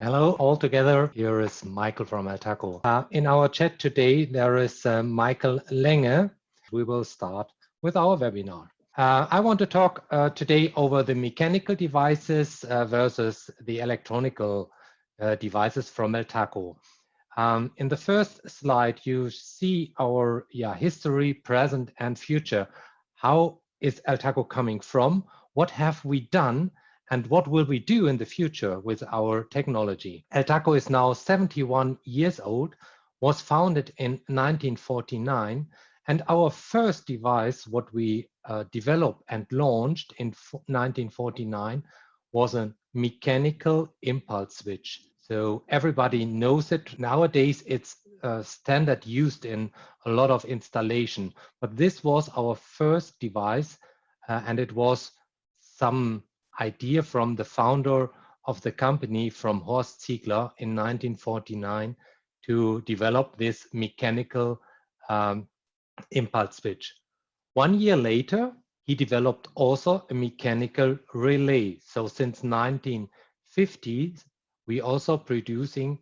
Hello all together. Here is Michael from Eltako. In our chat today, there is Michael Lenge. We will start with our webinar. I want to talk today over the mechanical devices versus the electronical devices from Eltako. In the first slide, you see our history, present, and future. How is Eltako coming from? What have we done? And what will we do in the future with our technology? Eltako is now 71 years old, was founded in 1949, and our first device, what we developed and launched in 1949, was a mechanical impulse switch. So everybody knows it. Nowadays, it's standard used in a lot of installation, but this was our first device, and it was some idea from the founder of the company, from Horst Ziegler, in 1949 to develop this mechanical impulse switch. 1 year later, he developed also a mechanical relay. So since 1950s, we also producing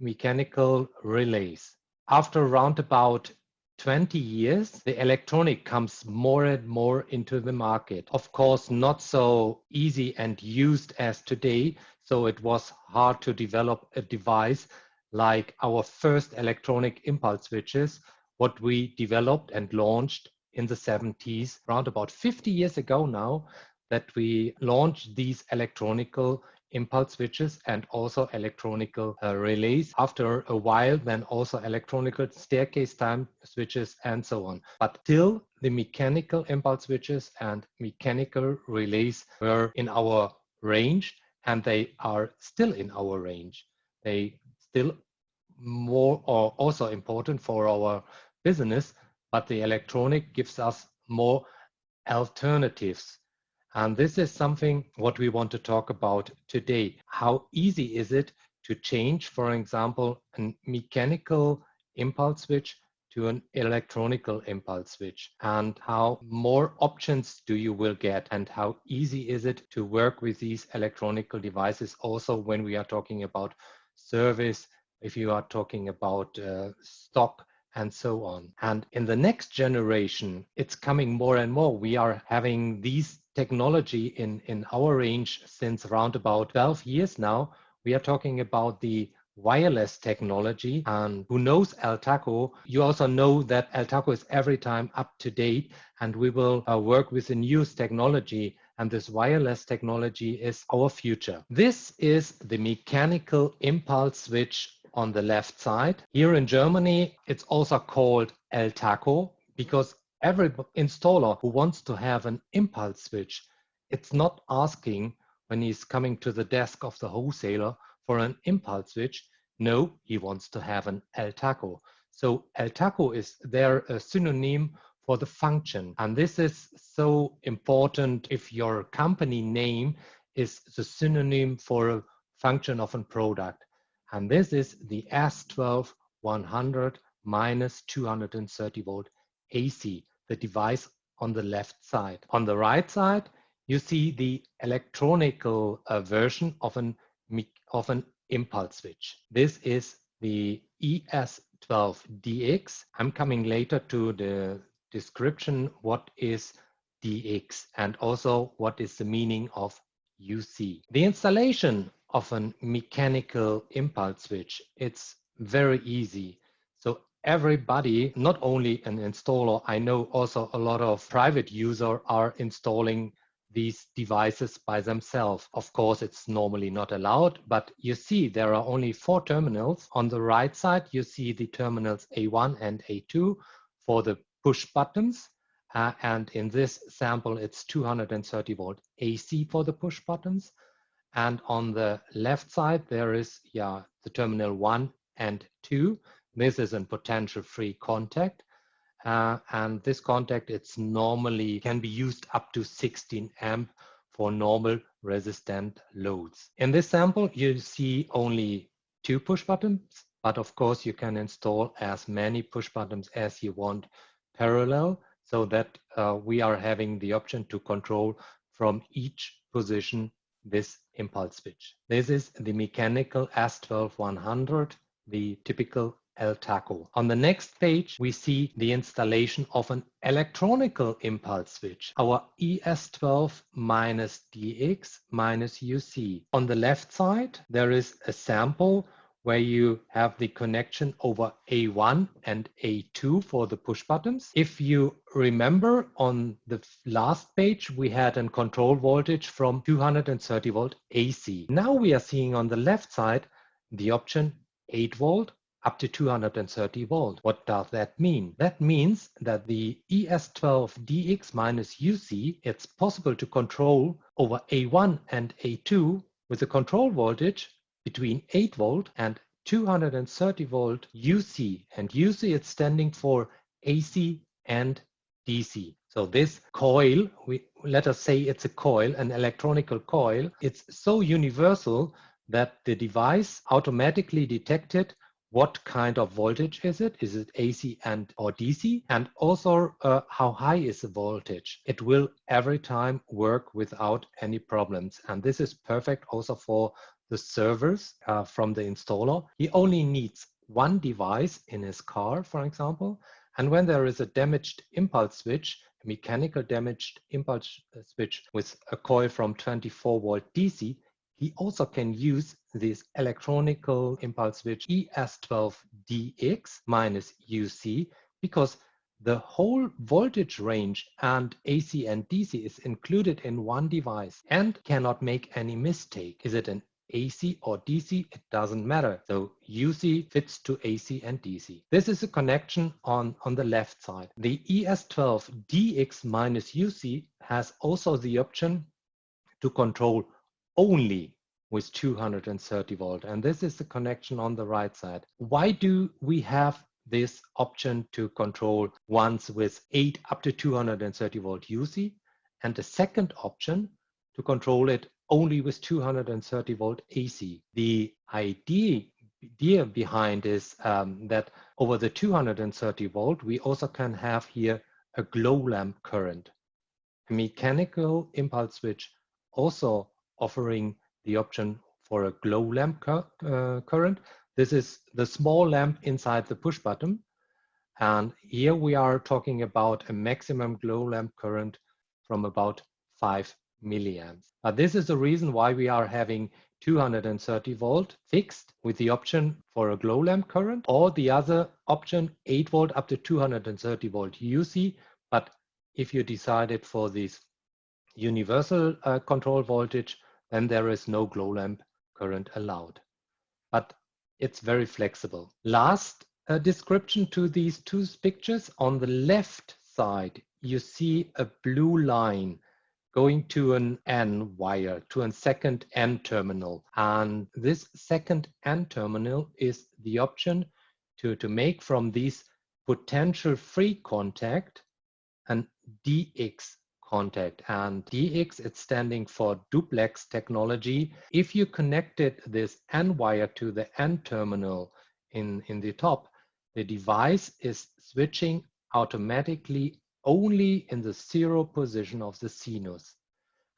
mechanical relays. After around about 20 years, the electronic comes more and more into the market. Of course, not so easy and used as today. So it was hard to develop a device like our first electronic impulse switches, what we developed and launched in the 70s, around about 50 years ago now, that we launched these electronical impulse switches and also electronical relays. After a while, then also electronical staircase time switches and so on. But still, the mechanical impulse switches and mechanical relays were in our range, and they are still in our range. They still more or also important for our business, but the electronic gives us more alternatives. And this is something what we want to talk about today. How easy is it to change, for example, a mechanical impulse switch to an electronical impulse switch, and how more options do you will get, and how easy is it to work with these electronical devices also when we are talking about service, if you are talking about stock, and so on. And in the next generation, it's coming more and more. We are having these technology in our range since around about 12 years now. We are talking about the wireless technology, and who knows Eltako, you also know that Eltako is every time up to date, and we will work with the newest technology, and this wireless technology is our future. This is the mechanical impulse switch on the left side. Here in Germany, it's also called Eltako, because every installer who wants to have an impulse switch, it's not asking when he's coming to the desk of the wholesaler for an impulse switch. No, he wants to have an Eltako. So Eltako is there a synonym for the function. And this is so important if your company name is the synonym for a function of a product. And this is the S12-100 minus 230 volt AC, the device on the left side. On the right side, you see the electronical version of an impulse switch. This is the ES12DX. I'm coming later to the description what is DX and also what is the meaning of UC. The installation of a mechanical impulse switch, it's very easy. So everybody, not only an installer, I know also a lot of private users are installing these devices by themselves. Of course, it's normally not allowed, but you see there are only 4 terminals. On the right side, you see the terminals A1 and A2 for the push buttons. And in this sample, it's 230 volt AC for the push buttons. And on the left side, there is the terminal 1 and 2. This is a potential-free contact. And this contact, it's normally can be used up to 16 amp for normal resistant loads. In this sample, you see only 2 push buttons, but of course you can install as many push buttons as you want parallel, so that we are having the option to control from each position this impulse switch. This is the mechanical S12-100, the typical Eltako. On the next page, we see the installation of an electronical impulse switch, our ES12-DX-UC. On the left side, there is a sample where you have the connection over A1 and A2 for the push buttons. If you remember, on the last page, we had a control voltage from 230 volt AC. Now we are seeing on the left side the option 8 volt up to 230 volt. What does that mean? That means that the ES12-DX-UC, it's possible to control over A1 and A2 with a control voltage between 8 volt and 230 volt UC. And UC is standing for AC and DC. So this coil, let us say it's a coil, an electronical coil, it's so universal that the device automatically detected what kind of voltage is it? Is it AC and or DC? And also how high is the voltage? It will every time work without any problems. And this is perfect also for the servers from the installer. He only needs one device in his car, for example. And when there is a damaged impulse switch, a mechanical damaged impulse switch with a coil from 24 volt DC, he also can use this electronical impulse switch ES12-DX-UC because the whole voltage range and AC and DC is included in one device and cannot make any mistake. Is it an AC or DC? It doesn't matter. So UC fits to AC and DC. This is a connection on the left side. The ES12-DX-UC has also the option to control only with 230 volt. And this is the connection on the right side. Why do we have this option to control once with 8 up to 230 volt UC and the second option to control it only with 230 volt AC? The idea behind is that over the 230 volt, we also can have here a glow lamp current. A mechanical impulse switch also offering the option for a glow lamp current. This is the small lamp inside the push button. And here we are talking about a maximum glow lamp current from about 5 milliamps. But this is the reason why we are having 230 volt fixed with the option for a glow lamp current, or the other option 8 volt up to 230 volt UC. But if you decided for this universal control voltage, then there is no glow lamp current allowed. But it's very flexible. Last description to these two pictures. On the left side, you see a blue line going to an N wire, to a second N terminal. And this second N terminal is the option to make from this potential free contact an DX contact. And DX, it's standing for duplex technology. If you connected this N wire to the N terminal in the top, the device is switching automatically only in the 0 position of the sinus.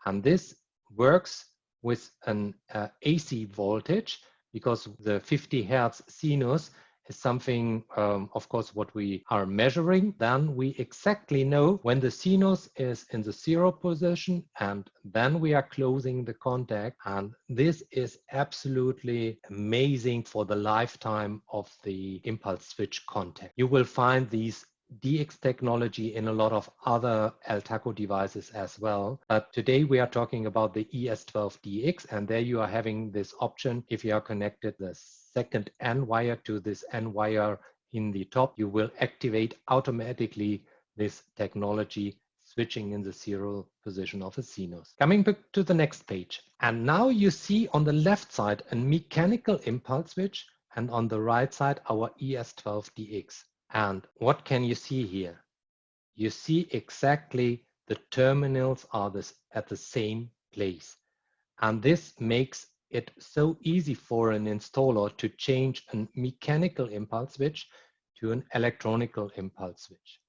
And this works with an AC voltage, because the 50 Hertz sinus is something, of course, what we are measuring. Then we exactly know when the sinus is in the 0 position, and then we are closing the contact. And this is absolutely amazing for the lifetime of the impulse switch contact. You will find these DX technology in a lot of other Eltako devices as well. But today we are talking about the ES12DX, and there you are having this option. If you are connected the second N wire to this N wire in the top, you will activate automatically this technology, switching in the 0 position of a sinus. Coming back to the next page. And now you see on the left side a mechanical impulse switch, and on the right side our ES12DX. And what can you see here? You see exactly the terminals are at the same place. And this makes it so easy for an installer to change a mechanical impulse switch to an electronical impulse switch.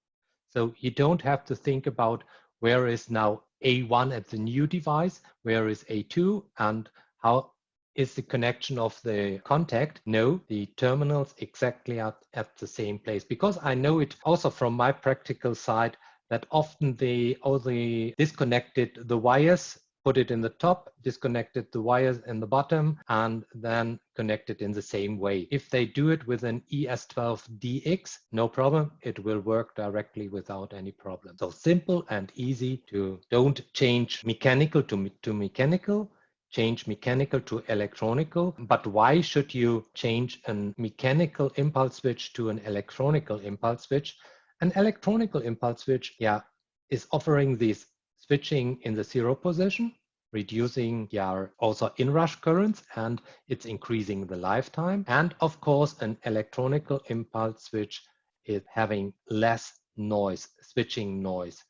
So you don't have to think about where is now A1 at the new device, where is A2, and how is the connection of the contact? No, the terminals exactly at the same place, because I know it also from my practical side that often they only disconnected the wires, put it in the top, disconnected the wires in the bottom, and then connected in the same way. If they do it with an ES12DX, no problem, it will work directly without any problem. So simple and easy to don't change mechanical to mechanical, change mechanical to electronical. But why should you change a mechanical impulse switch to an electronical impulse switch? An electronical impulse switch, is offering this switching in the zero position, reducing also inrush currents, and it's increasing the lifetime. And of course, an electronical impulse switch is having less noise, switching noise.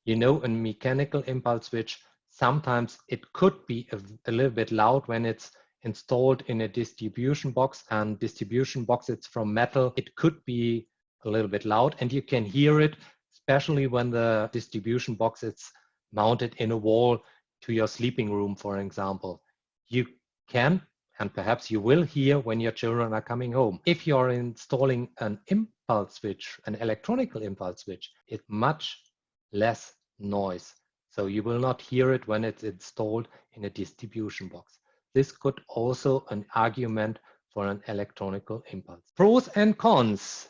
You know, a mechanical impulse switch, sometimes it could be a little bit loud when it's installed in a distribution box, and distribution box, it's from metal. It could be a little bit loud, and you can hear it, especially when the distribution box is mounted in a wall to your sleeping room, for example. You can, and perhaps you will hear when your children are coming home. If you're installing an impulse switch, an electronical impulse switch, it's much less noise. So you will not hear it when it's installed in a distribution box. This could also an argument for an electronical impulse. Pros and cons.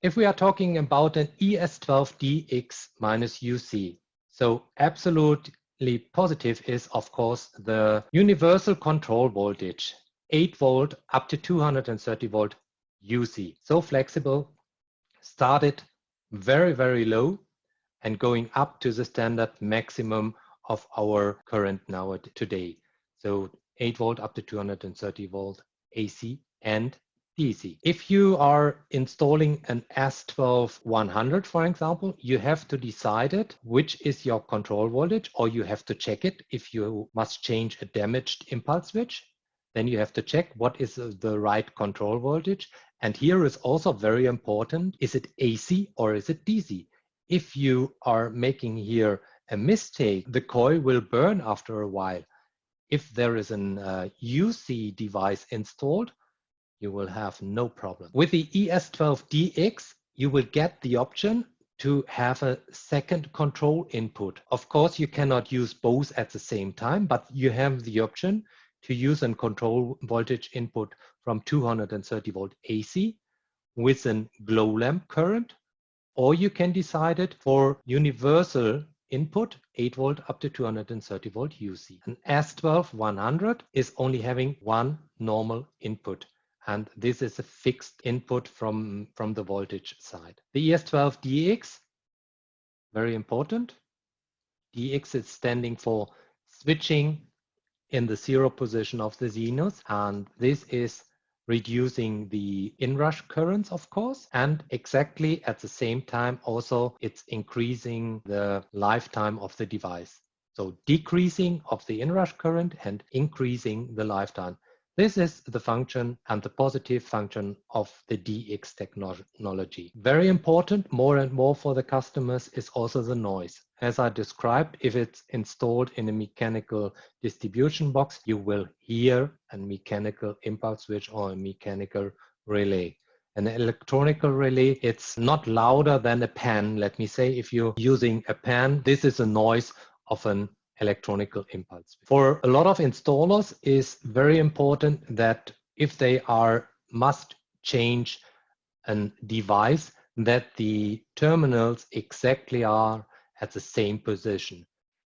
If we are talking about an ES12DX minus UC, so absolutely positive is, of course, the universal control voltage, 8 volt up to 230 volt UC. So flexible, started very, very low and going up to the standard maximum of our current now today. So 8 volt up to 230 volt AC and DC. If you are installing an S12-100, for example, you have to decide it, which is your control voltage, or you have to check it if you must change a damaged impulse switch. Then you have to check what is the right control voltage. And here is also very important, is it AC or is it DC? If you are making here a mistake, the coil will burn after a while. If there is an UC device installed, you will have no problem. With the ES12DX, you will get the option to have a second control input. Of course, you cannot use both at the same time, but you have the option to use a control voltage input from 230 volt AC with a glow lamp current, or you can decide it for universal input 8 volt up to 230 volt UC. An S12-100 is only having one normal input, and this is a fixed input from the voltage side. The ES12DX, very important. DX is standing for switching in the zero position of the Zenus, and this is reducing the inrush currents, of course, and exactly at the same time also it's increasing the lifetime of the device. So decreasing of the inrush current and increasing the lifetime. This is the function and the positive function of the DX technology. Very important, more and more for the customers, is also the noise. As I described, if it's installed in a mechanical distribution box, you will hear a mechanical impulse switch or a mechanical relay. An electronical relay, it's not louder than a pan. Let me say, if you're using a pan, this is a noise of an electronical impulse. For a lot of installers, is very important that if they must change a device, that the terminals exactly are at the same position.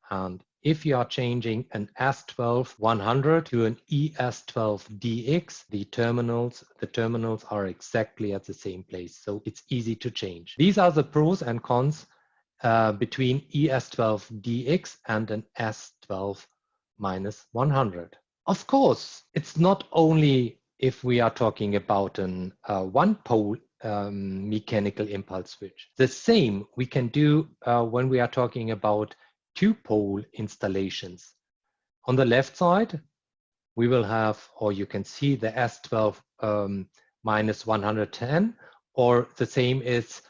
And if you are changing an S12-100 to an ES12DX, the terminals are exactly at the same place. So it's easy to change. These are the pros and cons between ES12DX and an S12-100. Of course, it's not only if we are talking about an one-pole mechanical impulse switch. The same we can do when we are talking about two-pole installations. On the left side, we will have, or you can see the S12-110, or the same is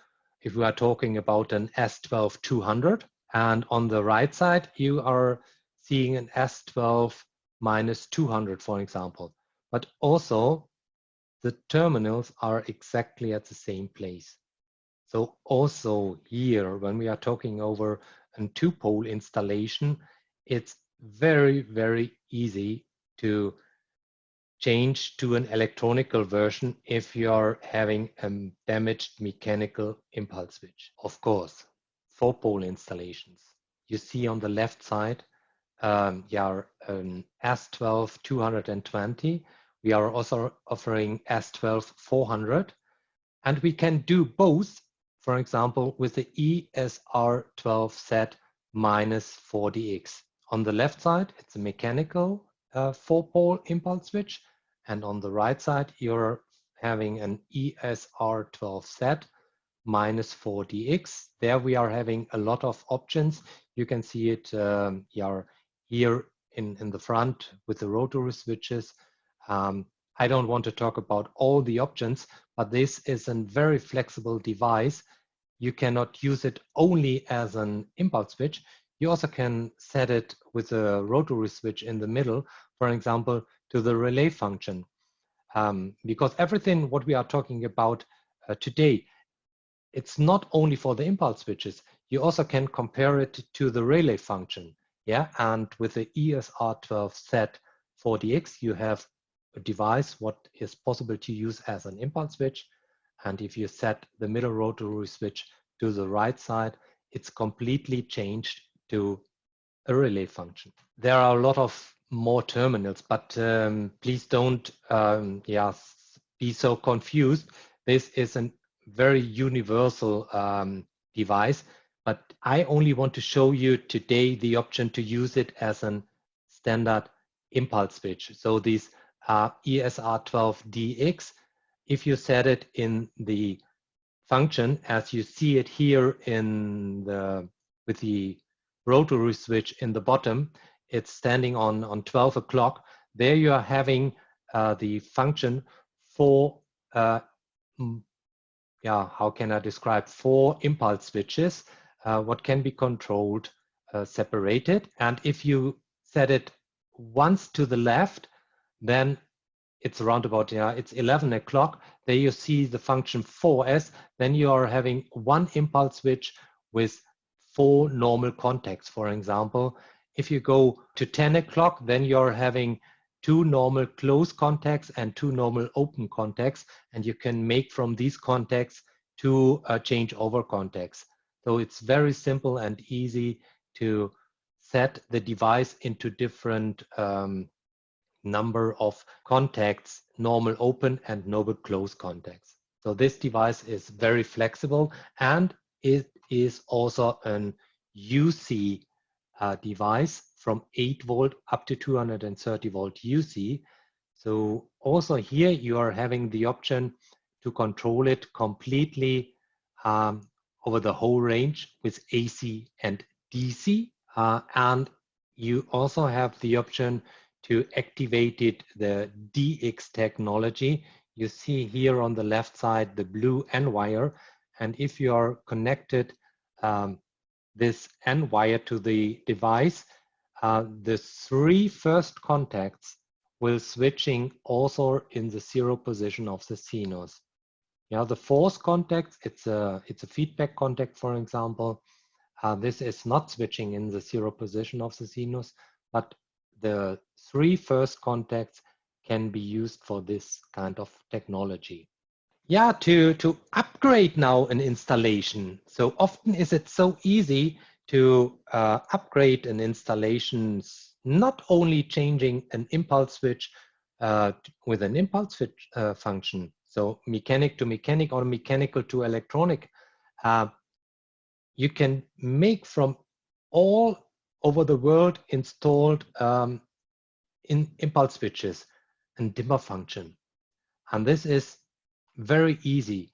if we are talking about an S12-200. And on the right side, you are seeing an S12-200, for example. But also, the terminals are exactly at the same place. So also here, when we are talking over a two-pole installation, it's very, very easy to change to an electronical version if you're having a damaged mechanical impulse switch. Of course, four-pole installations. You see on the left side, yeah, an S12-220. We are also offering S12-400, and we can do both, for example, with the ESR12Z-4DX. On the left side, it's a mechanical four-pole impulse switch, and on the right side, you're having an ESR12Z-4DX. There we are having a lot of options. You can see it yeah, here in the front with the rotary switches. I don't want to talk about all the options, but this is a very flexible device. You cannot use it only as an impulse switch. You also can set it with a rotary switch in the middle, for example, to the relay function. Because everything what we are talking about today, it's not only for the impulse switches. You also can compare it to the relay function. Yeah, and with the ESR12Z-4DX, you have a device what is possible to use as an impulse switch. And if you set the middle rotary switch to the right side, it's completely changed to a relay function. There are a lot of more terminals, but please don't yeah, be so confused. This is a very universal device, but I only want to show you today the option to use it as a standard impulse switch. So this ESR12DX, if you set it in the function as you see it here in the with the rotary switch in the bottom, it's standing on 12 o'clock. There you are having the function for yeah, how can I describe, 4 impulse switches what can be controlled separated. And if you set it once to the left, then it's around about, yeah, it's 11 o'clock. There you see the function 4S. Then you are having 1 impulse switch with 4 normal contacts, for example. If you go to 10 o'clock, then you're having 2 normal close contacts and 2 normal open contacts. And you can make from these contacts 2 changeover contacts. So it's very simple and easy to set the device into different number of contacts, normal open and normal close contacts. So this device is very flexible, and it is also an UC device from 8 volt up to 230 volt UC. So also here you are having the option to control it completely over the whole range with AC and DC. And you also have the option to activate it, the DX technology. You see here on the left side the blue N wire, and if you are connected this N wire to the device, the 3 first contacts will switching also in the 0 position of the sinus. Yeah, the 4th contact, it's a feedback contact, for example. This is not switching in the 0 position of the sinus, but the 3 first contacts can be used for this kind of technology. Yeah, to upgrade now an installation. So often is it so easy to upgrade an installation, not only changing an impulse switch with an impulse switch function, so mechanic to mechanic or mechanical to electronic. You can make from all over the world installed in impulse switches and dimmer function. And this is very easy.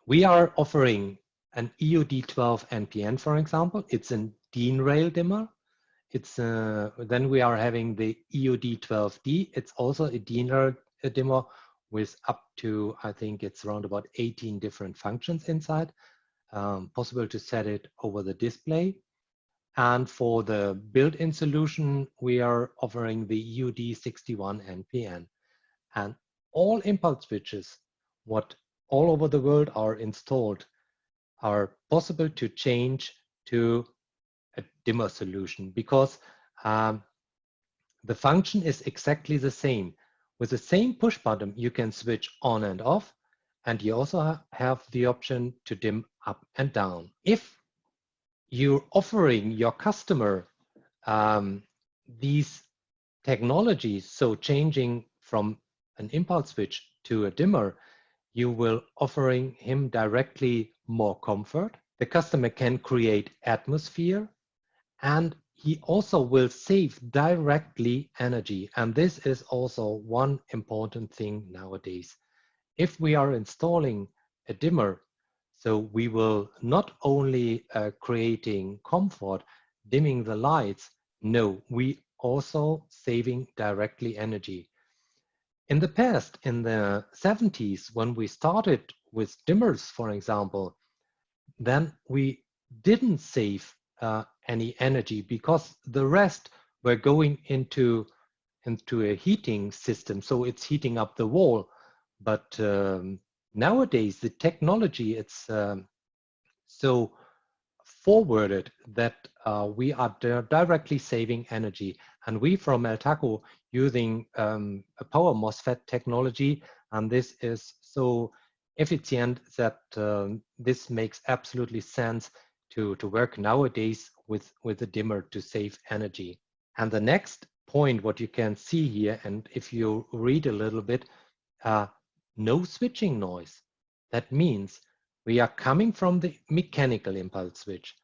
We are offering an EUD12NPN, for example. It's a DIN rail dimmer. It's then we are having the EUD12D. It's also a DIN rail dimmer with up to, I think it's around about 18 different functions inside. possible to set it over the display. And for the built-in solution, we are offering the EUD12NPN. And all impulse switches, what all over the world are installed, are possible to change to a dimmer solution, because the function is exactly the same. With the same push button, you can switch on and off, and you also have the option to dim up and down. If you're offering your customer these technologies, so changing from an impulse switch to a dimmer, you will offering him directly more comfort. The customer can create atmosphere, and he also will save directly energy. And this is also one important thing nowadays. If we are installing a dimmer, so we will not only creating comfort, dimming the lights, no, we also saving directly energy. In the past, in the 70s, when we started with dimmers, for example, then we didn't save any energy, because the rest were going into a heating system, so it's heating up the wall. But nowadays the technology, it's so forwarded that we are directly saving energy. And we from Eltako using a power MOSFET technology, and this is so efficient that this makes absolutely sense to work nowadays with a dimmer to save energy. And the next point, what you can see here, and if you read a little bit, no switching noise. That means we are coming from the mechanical impulse switch.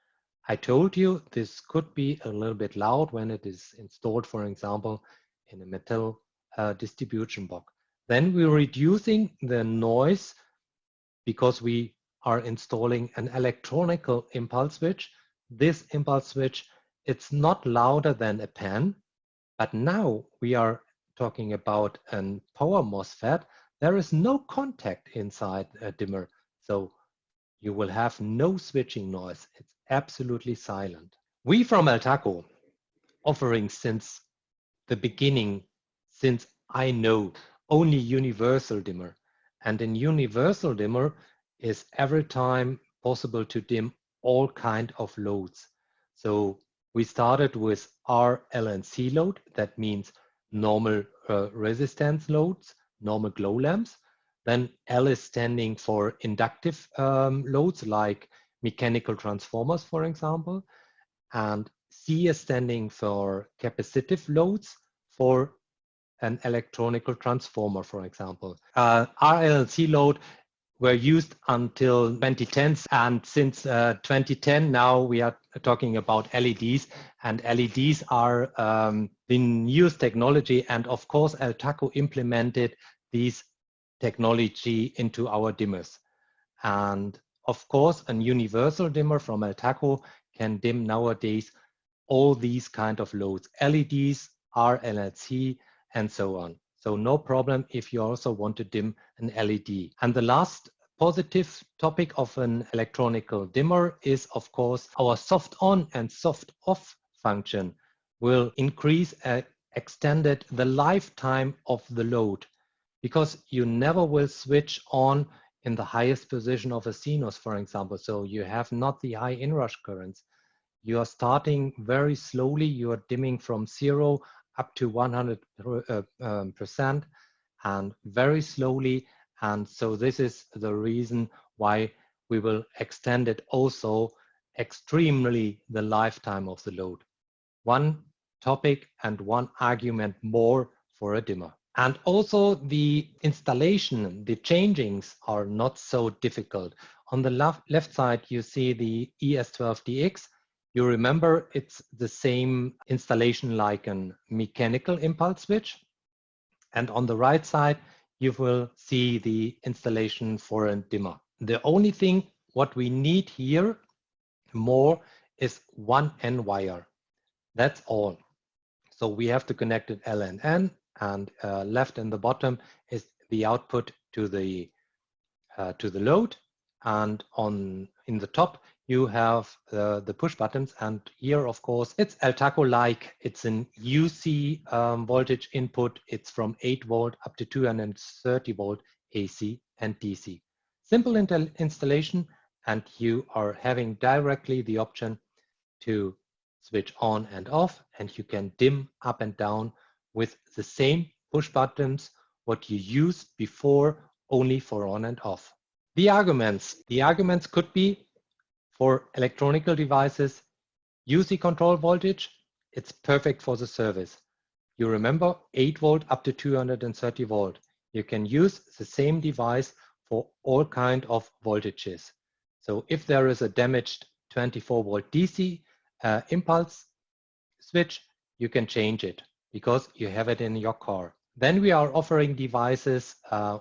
I told you this could be a little bit loud when it is installed, for example, in a metal distribution box. Then we're reducing the noise because we are installing an electronical impulse switch. This impulse switch, it's not louder than a pen, but now we are talking about a power MOSFET. There is no contact inside a dimmer, so you will have no switching noise. It's absolutely silent. We from Eltako offering since the beginning, since I know, only universal dimmer. And in universal dimmer is every time possible to dim all kind of loads. So we started with RLNC load, that means normal resistance loads, normal glow lamps. Then L is standing for inductive loads like mechanical transformers, for example. And C is standing for capacitive loads for an electronical transformer, for example. RLNC load were used until 2010, and since 2010 now we are talking about LEDs, and LEDs are the newest technology, and of course Eltako implemented these technology into our dimmers. And of course a universal dimmer from Eltako can dim nowadays all these kind of loads, LEDs, RLNC, and so on. So no problem if you also want to dim an LED. And the last positive topic of an electronical dimmer is, of course, our soft on and soft off function will increase extended the lifetime of the load, because you never will switch on in the highest position of a CMOS, for example. So you have not the high inrush currents. You are starting very slowly. You are dimming from 0 up to 100%, and very slowly. And so this is the reason why we will extend it also extremely the lifetime of the load. One topic and one argument more for a dimmer. And also the installation, the changings are not so difficult. On the left side, you see the ES12DX. You remember it's the same installation like a mechanical impulse switch. And on the right side, you will see the installation for a dimmer. The only thing what we need here more is one N wire. That's all. So we have to connect it L and N, and left in the bottom is the output to the load. and in the top you have the push buttons, and here of course it's Eltako like. It's an UC voltage input. It's from 8 volt up to 230 volt AC and DC. Simple installation, and you are having directly the option to switch on and off, and you can dim up and down with the same push buttons what you used before, only for on and off. The arguments could be for electronical devices, UC control voltage, it's perfect for the service. You remember 8 volt up to 230 volt. You can use the same device for all kind of voltages. So if there is a damaged 24 volt DC impulse switch, you can change it because you have it in your car. Then we are offering devices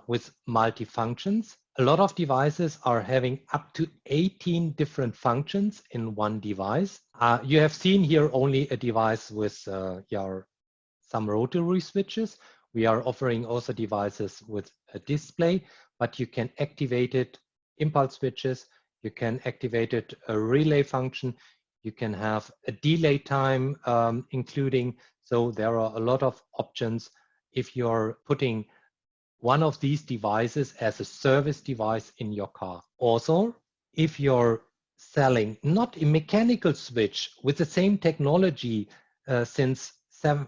with multi-functions. A lot of devices are having up to 18 different functions in one device. You have seen here only a device with some rotary switches. We are offering also devices with a display, but you can activate it, impulse switches, you can activate it, a relay function, you can have a delay time including, so there are a lot of options if you're putting one of these devices as a service device in your car. Also, if you're selling not a mechanical switch with the same technology since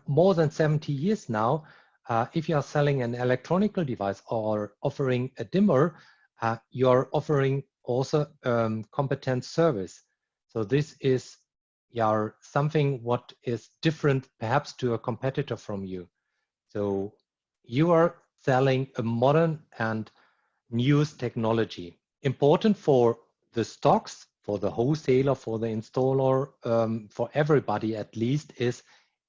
more than 70 years now, if you're selling an electronical device or offering a dimmer, you're offering also competence service. So this is something what is different perhaps to a competitor from you. So you are selling a modern and newest technology. Important for the stocks, for the wholesaler, for the installer, for everybody at least, is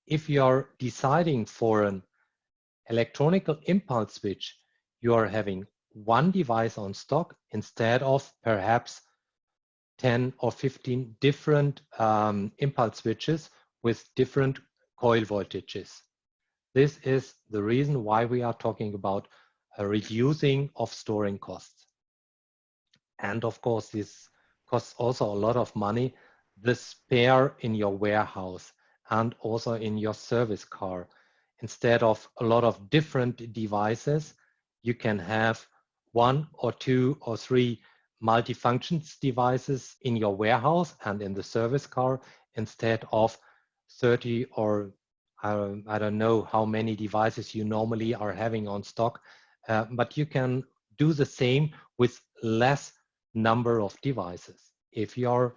if you're deciding for an electronical impulse switch, you are having one device on stock instead of perhaps 10 or 15 different impulse switches with different coil voltages. This is the reason why we are talking about a reducing of storing costs. And of course, this costs also a lot of money, the spare in your warehouse and also in your service car. Instead of a lot of different devices, you can have 1 or 2 or 3 multifunctions devices in your warehouse and in the service car instead of 30 or I don't know how many devices you normally are having on stock, but you can do the same with less number of devices if you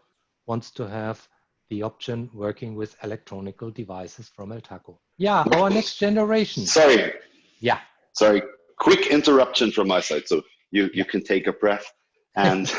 wants to have the option working with electronical devices from Eltako. Yeah, our next generation. Sorry. Yeah. Sorry. Quick interruption from my side, so you can take a breath. And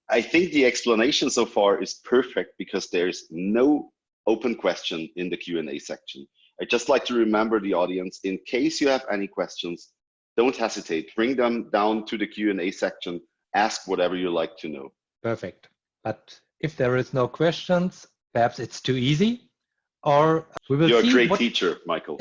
I think the explanation so far is perfect because there's no open question in the Q&A section. I'd just like to remember the audience, in case you have any questions, don't hesitate, bring them down to the Q&A section, ask whatever you like to know. Perfect. But if there is no questions, perhaps it's too easy, or we will see. You're a great teacher, Michael.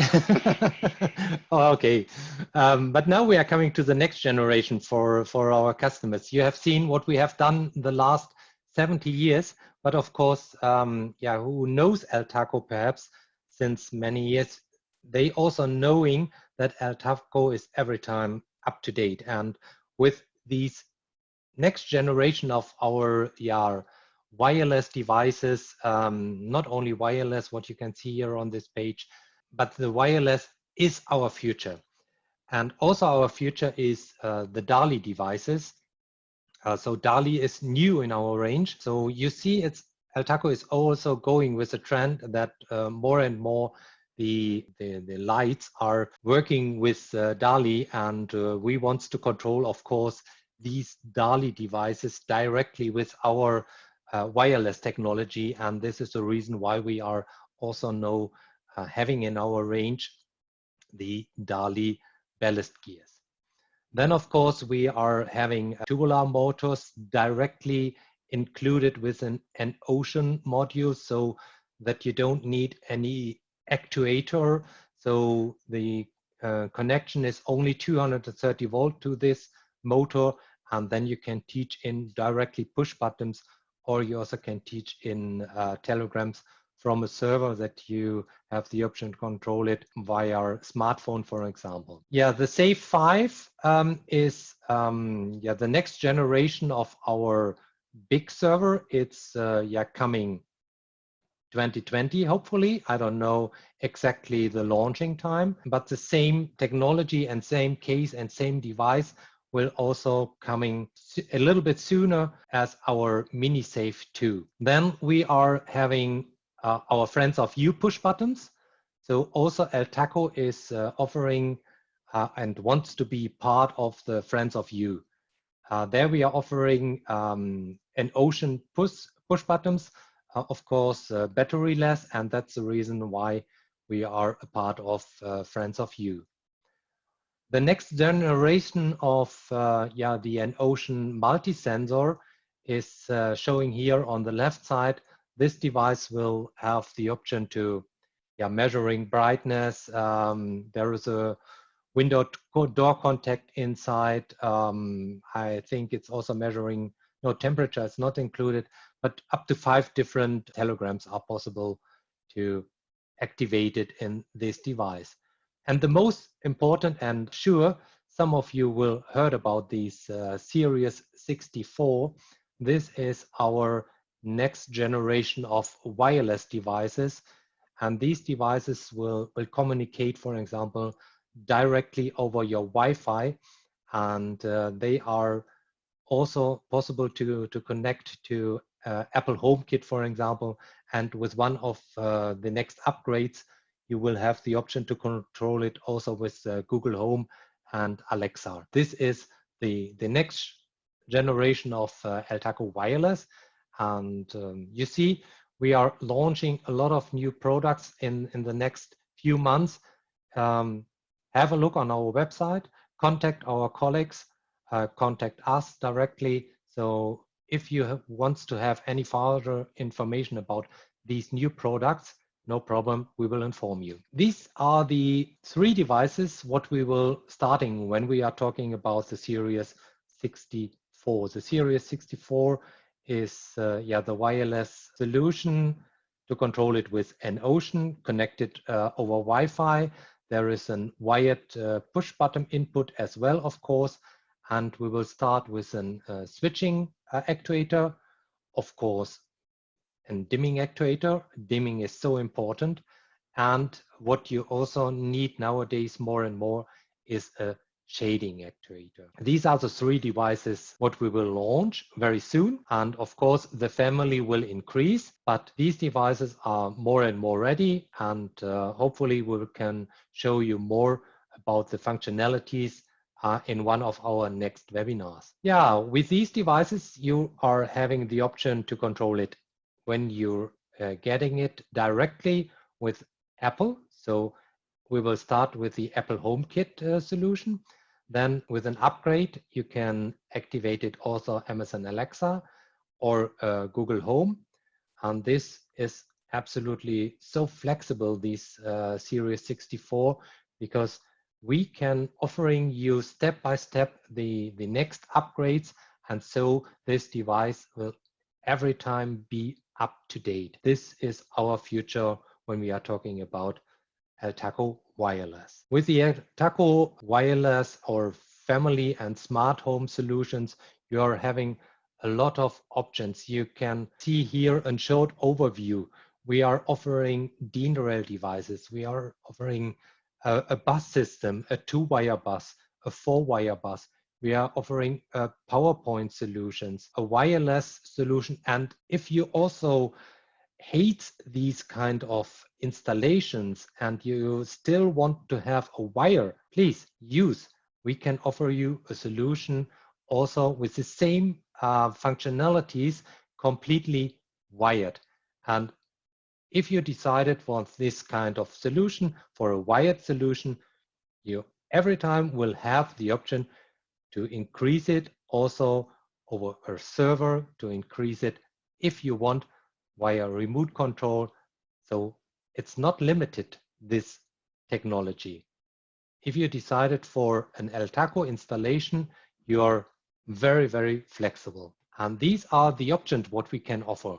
Okay. But now we are coming to the next generation for our customers. You have seen what we have done the last 70 years, but of course, who knows Eltako perhaps since many years, they also knowing that Eltako is every time up to date. And with these next generation of our wireless devices, not only wireless, what you can see here on this page, but the wireless is our future. And also our future is the DALI devices. So DALI is new in our range. So you see Eltako is also going with a trend that more and more the lights are working with DALI, and we want to control, of course, these DALI devices directly with our wireless technology. And this is the reason why we are also now having in our range the DALI ballast gears. Then, of course, we are having tubular motors directly included with an ocean module, so that you don't need any actuator. So the connection is only 230 volt to this motor, and then you can teach in directly push buttons, or you also can teach in telegrams from a server that you have the option to control it via smartphone, for example. Yeah, the Save 5 is the next generation of our big server. It's coming 2020, hopefully. I don't know exactly the launching time, but the same technology and same case and same device will also coming a little bit sooner as our mini Save 2. Then we are having our Friends of You push buttons. So also Eltako is offering and wants to be part of the Friends of You. There we are offering an ocean push buttons, of course, battery-less, and that's the reason why we are a part of Friends of You. The next generation of the N-Ocean multi-sensor is showing here on the left side. This device will have the option to measuring brightness. There is a window door contact inside. I think it's also measuring, no, temperature is not included, but up to 5 different telegrams are possible to activate it in this device. And the most important, and sure, some of you will heard about these Series 64. This is our next generation of wireless devices. And these devices will communicate, for example, directly over your Wi-Fi. And they are also possible to connect to Apple HomeKit, for example. And with one of the next upgrades, you will have the option to control it also with Google Home and Alexa. This is the next generation of Eltako Wireless. And you see, we are launching a lot of new products in the next few months. Have a look on our website, contact our colleagues, contact us directly. So if you want to have any further information about these new products, no problem, we will inform you. These are the 3 devices what we will starting when we are talking about the Series 64. The Series 64 is the wireless solution to control it with N-Ocean connected over Wi-Fi. There is a wired push button input as well, of course, and we will start with a switching actuator, of course, and dimming actuator. Dimming is so important. And what you also need nowadays more and more is a shading actuator. These are the 3 devices what we will launch very soon. And of course, the family will increase, but these devices are more and more ready. And hopefully we can show you more about the functionalities in one of our next webinars. Yeah, with these devices, you are having the option to control it when you're getting it directly with Apple. So we will start with the Apple HomeKit solution. Then with an upgrade, you can activate it also Amazon Alexa or Google Home. And this is absolutely so flexible, this Series 64, because we can offering you step by step the next upgrades. And so this device will every time be up to date. This is our future when we are talking about Eltako Wireless. With the Eltako Wireless or family and smart home solutions, you are having a lot of options. You can see here a short overview. We are offering DIN rail devices. We are offering a bus system, a 2-wire bus, a 4-wire bus. We are offering PowerPoint solutions, a wireless solution. And if you also hate these kind of installations and you still want to have a wire, please use. We can offer you a solution also with the same functionalities, completely wired. And if you decided for this kind of solution, for a wired solution, you every time will have the option to increase it also over a server, to increase it if you want via remote control. So it's not limited, this technology. If you decided for an Eltako installation, you're very, very flexible. And these are the options what we can offer.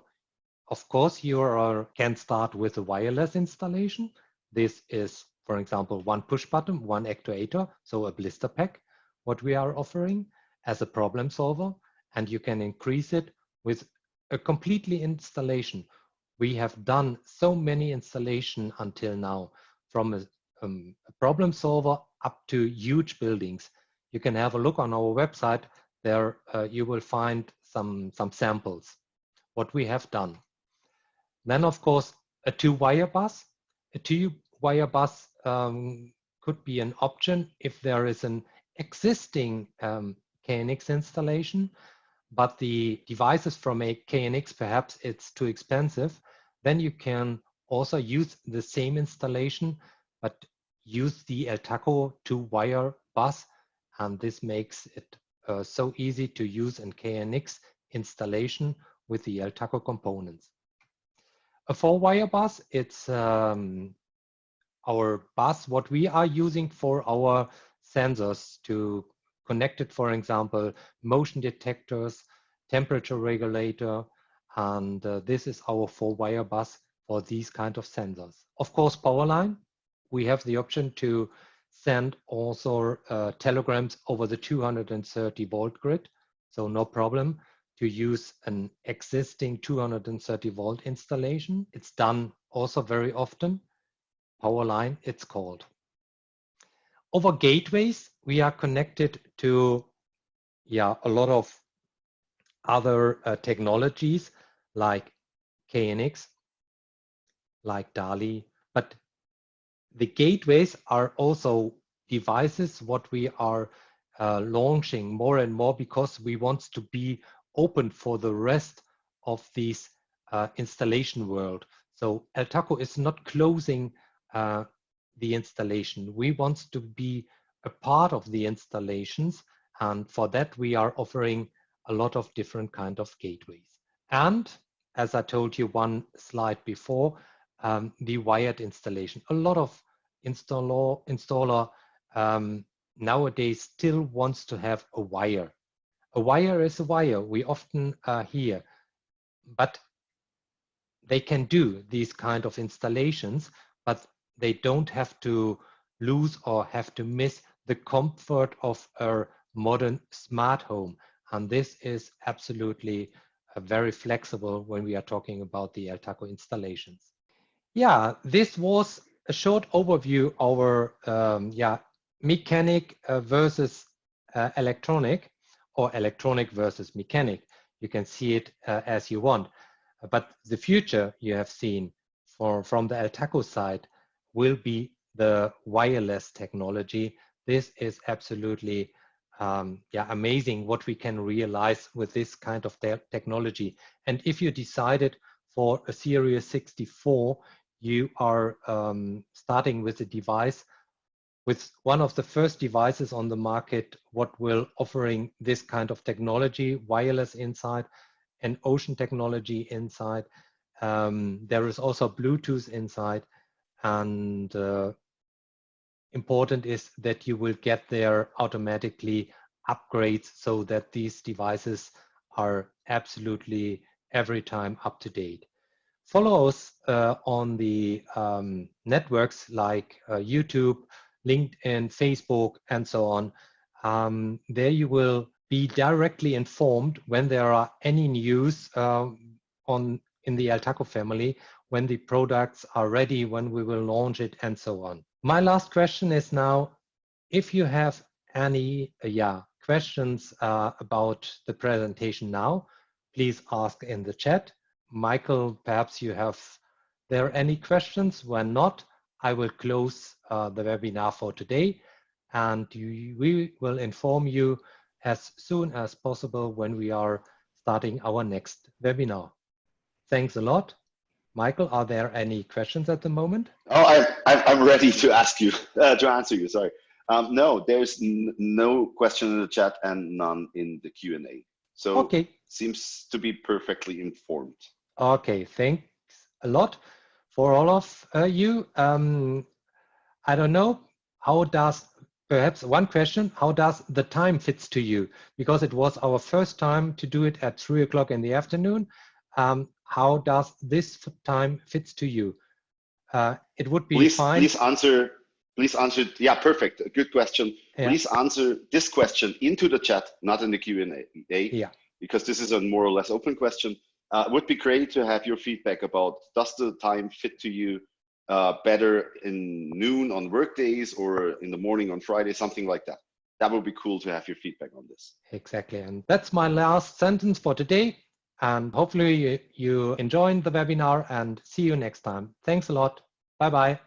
Of course, you can start with a wireless installation. This is, for example, one push button, one actuator, so a blister pack, what we are offering as a problem solver. And you can increase it with a completely installation. We have done so many installations until now, from a problem solver up to huge buildings. You can have a look on our website. There you will find some samples, what we have done. Then, of course, a two-wire bus. A two-wire bus could be an option if there is an existing KNX installation, but the devices from a KNX, perhaps it's too expensive. Then you can also use the same installation, but use the Eltako two-wire bus, and this makes it so easy to use in KNX installation with the Eltako components. A four-wire bus, it's our bus, what we are using for our sensors to connect it, for example, motion detectors, temperature regulator, and this is our four-wire bus for these kind of sensors. Of course, power line, we have the option to send also telegrams over the 230 volt grid, so no problem to use an existing 230 volt installation. It's done also very often. Power line, it's called. Over gateways, we are connected to a lot of other technologies like KNX, like DALI, but the gateways are also devices what we are launching more and more because we want to be open for the rest of these installation world. So Eltako is not closing the installation. We want to be a part of the installations, and for that we are offering a lot of different kind of gateways. And as I told you one slide before, the wired installation. A lot of installer nowadays still wants to have a wire. A wire is a wire, we often hear, but they can do these kind of installations, but they don't have to lose or have to miss the comfort of a modern smart home. And this is absolutely very flexible when we are talking about the Eltako installations. Yeah, this was a short overview of our mechanic versus electronic, or electronic versus mechanic. You can see it as you want. But the future you have seen from the Eltako side will be the wireless technology. This is absolutely amazing what we can realize with this kind of technology. And if you decided for a Series 64, you are starting with a device with one of the first devices on the market what will offering this kind of technology, wireless inside and ocean technology inside. There is also Bluetooth inside, and important is that you will get there automatically upgrades so that these devices are absolutely every time up to date. Follow us on the networks like YouTube, LinkedIn, Facebook, and so on. There you will be directly informed when there are any news in the Eltako family, when the products are ready, when we will launch it, and so on. My last question is now, if you have any questions about the presentation now, please ask in the chat. Michael, perhaps you have there any questions? When not, I will close the webinar for today, and we will inform you as soon as possible when we are starting our next webinar. Thanks a lot. Michael, are there any questions at the moment? Oh, I'm ready to ask you, to answer you, sorry. No, there's no question in the chat and none in the Q&A. So okay. Seems to be perfectly informed. Okay, thanks a lot for all of you. I don't know, how does Perhaps one question, how does the time fits to you? Because it was our first time to do it at 3 o'clock in the afternoon. How does this time fits to you? It would be fine. Please answer. Yeah, perfect. A good question. Yeah. Please answer this question into the chat, not in the Q&A. Yeah. Because this is a more or less open question. It would be great to have your feedback about, does the time fit to you better in noon on work days or in the morning on Friday, something like that. That would be cool to have your feedback on this. Exactly. And that's my last sentence for today. And hopefully you enjoyed the webinar, and see you next time. Thanks a lot. Bye-bye.